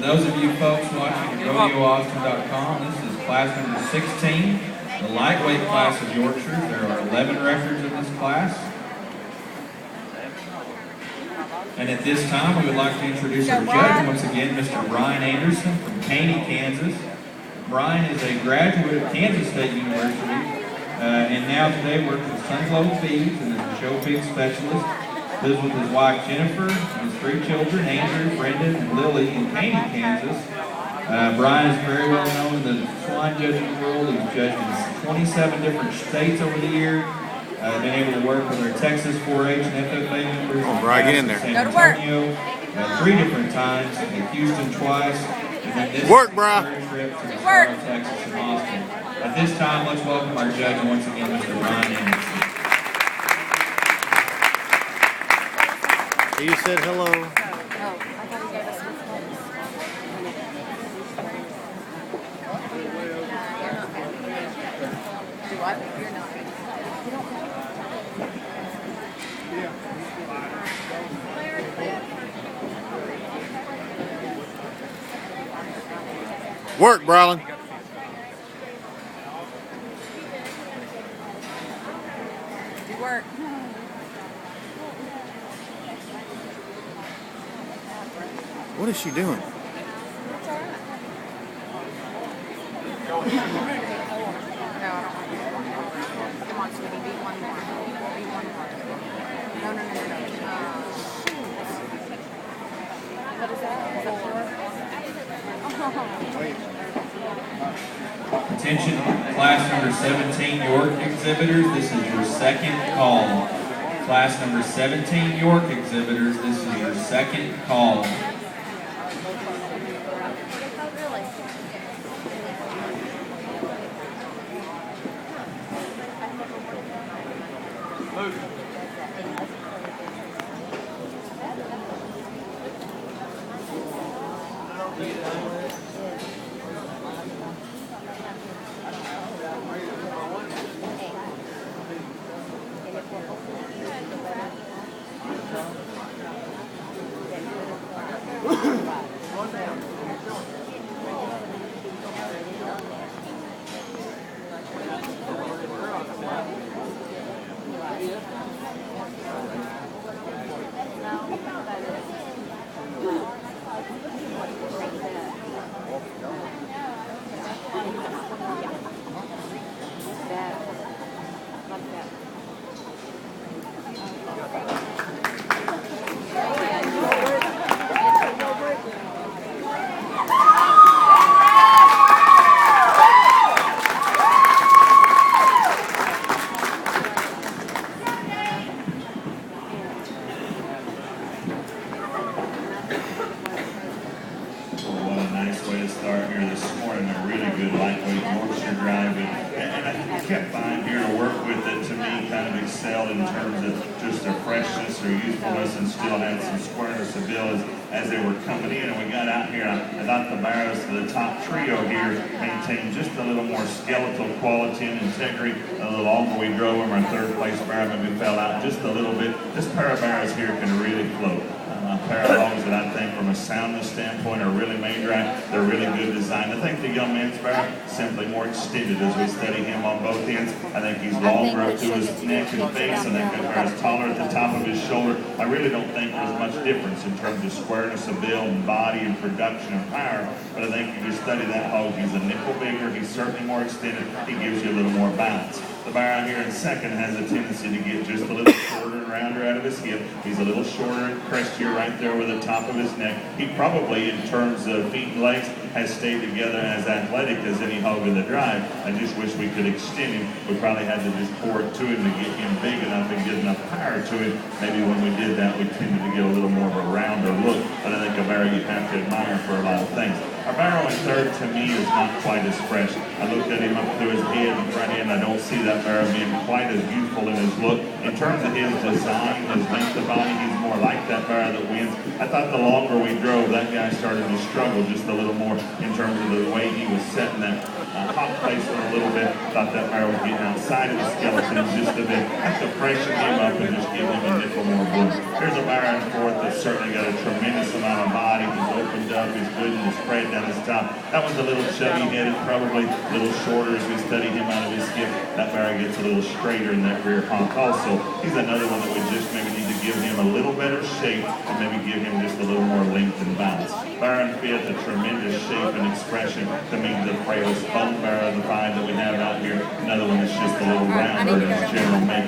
For those of you folks watching at RodeoAustin.com, this is class number 16, the lightweight class of Yorkshire. There are 11 records in this class. And at this time, we would like to introduce our judge once again, Mr. Brian Anderson from Caney, Kansas. Brian is a graduate of Kansas State University, and now today works with Sunload Feeds and is a show pig specialist. Lives with his wife Jennifer and his 3 children, Andrew, Brendan, and Lily in Caney, Kansas. Brian is very well known in the swine judging world. He's judged in 27 different states over the year. Been able to work with our Texas 4-H and FFA members. Right in there. San Antonio, 3 different times, in Houston twice, and then this work, bro. Trip to Texas and Austin. At this time, let's welcome our judge once again, Mr. Brian Anderson. You said hello. Oh, I thought you gave us some phones. You're not happy. Do what? You're not happy. Work, Brighlon. Do work. What is she doing? No, I don't want to. Come on, sweetie, be one more. Be one more. No. What is that? Is that 4? Attention, class number 17 York exhibitors, this is your second call. Class number 17 York exhibitors, this is your second call. Excelled in terms of just their freshness or youthfulness, and still had some squareness of bill as they were coming in. And we got out here, I thought the barrows to the top trio here maintained just a little more skeletal quality and integrity. A little longer we drove them, our 3rd place barrow maybe fell out just a little bit. This pair of barrows here can really float. A pair of hogs that I think from a soundness standpoint are really made right. They're really good design. I think the young man's barrow simply more extended as we study him on both ends. I think he's longer up to his neck and face. I think that barrow's taller at the top of his shoulder. I really don't think there's much difference in terms of squareness of build and body and production and power. But I think if you study that hog, he's a nickel bigger. He's certainly more extended. He gives you a little more balance. The barrow here in second has a tendency to get just a little shorter and rounder out of his hip. He's a little shorter and crestier right there with the top of his neck. He probably, in terms of feet and legs, has stayed together as athletic as any hog in the drive. I just wish we could extend him. We probably had to just pour it to him to get him big enough and get enough power to him. Maybe when we did that, we tended to get a little more of a rounder look. But I think a barrow you have to admire for a lot of things. Our barrow in third, to me, is not quite as fresh. I looked at him up through his head and front end. I don't see that barrow being quite as youthful in his look. In terms of his design, his length of body, he's more like that barrow that wins. I thought the longer we drove, that guy started to struggle just a little more in terms of the way he was setting that hot placement a little bit. Thought that barrel was getting outside of the skeleton just a bit. I have to freshen him up and just give him a nickel more bloom. Here's a bear in fourth that's certainly got a tremendous amount of body. He's opened up, he's good and he's spread down his top. That one's a little chubby headed, probably a little shorter as we study him out of his skip. That bear gets a little straighter in that rear honk also. He's another one that we just maybe need to give him a little better shape and maybe give him just a little more length and bounce. Bear in fifth, a tremendous shape and expression to me, the frailest bone bear of the five that we have out here. Another one that's just a little rounder in his general makeup.